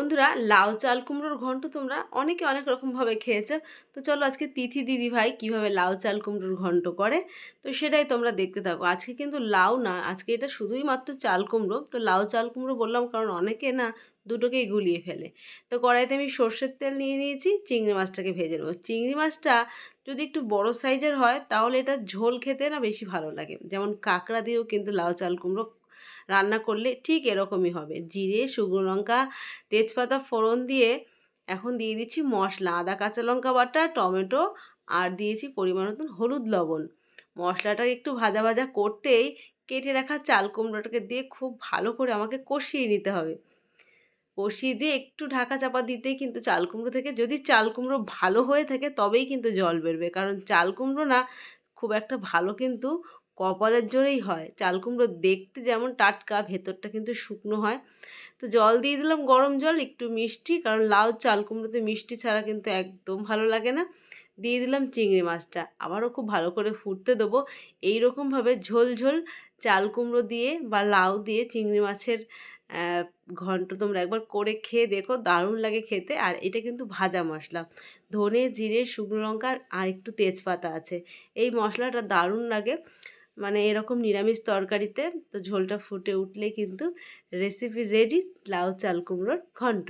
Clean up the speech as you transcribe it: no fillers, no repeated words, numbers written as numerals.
বন্ধুরা, লাউ চাল কুমড়োর ঘন্ট তোমরা অনেকে অনেক রকমভাবে খেয়েছো। তো চলো আজকে তিথি দিদি ভাই কীভাবে লাউ চাল কুমড়োর ঘন্ট করে তো সেটাই তোমরা দেখতে থাকো। আজকে কিন্তু লাউ না, আজকে এটা শুধুই মাত্র চাল কুমড়ো। তো লাউ চাল কুমড়ো বললাম কারণ অনেকে না দুটোকেই গুলিয়ে ফেলে। তো কড়াইতে আমি সর্ষের তেল নিয়ে নিয়েছি, চিংড়ি মাছটাকে ভেজে নেবো। চিংড়ি মাছটা যদি একটু বড় সাইজের হয় তাহলে এটা ঝোল খেতে না বেশি ভালো লাগে। যেমন কাঁকড়া দিয়েও কিন্তু লাউ চাল কুমড়ো রান্না করলে ঠিক এরকমই হবে। জিরে, শুকনো লঙ্কা, তেজপাতা ফোড়ন দিয়ে এখন দিয়ে দিচ্ছি মশলা, আদা কাঁচা লঙ্কা বাটা, টমেটো, আর দিয়েছি পরিমাণ মতন হলুদ লবণ। মশলাটা একটু ভাজা ভাজা করতেই কেটে রাখা চাল কুমড়োটাকে দিয়ে খুব ভালো করে আমাকে কষিয়ে নিতে হবে। কষিয়ে দিয়ে একটু ঢাকা চাপা দিতেই কিন্তু চাল কুমড়ো থেকে, যদি চাল কুমড়ো ভালো হয়ে থাকে তবেই কিন্তু জল বেরোবে, কারণ চাল কুমড়ো না খুব একটা ভালো কিন্তু কপালের জোরেই হয়। চাল কুমড়ো দেখতে যেমন টাটকা, ভেতরটা কিন্তু শুকনো হয়। তো জল দিয়ে দিলাম, গরম জল, একটু মিষ্টি, কারণ লাউ চাল কুমড়োতে মিষ্টি ছাড়া কিন্তু একদম ভালো লাগে না। দিয়ে দিলাম চিংড়ি মাছটা, আবারও খুব ভালো করে ফুটতে দেবো। এই রকমভাবে ঝোল ঝোল চাল কুমড়ো দিয়ে বা লাউ দিয়ে চিংড়ি মাছের ঘন্ট তোমরা একবার করে খেয়ে দেখো, দারুণ লাগে খেতে। আর এটা কিন্তু ভাজা মশলা, ধনে, জিরে, শুকনো লঙ্কা আর একটু তেজপাতা আছে। এই মশলাটা দারুণ লাগে মানে এরকম নিরামিষ তরকারিতে। তো ঝোলটা ফুটে উঠলেই কিন্তু রেসিপি রেডি, লাউ চাল কুমড়োর ঘন্ট।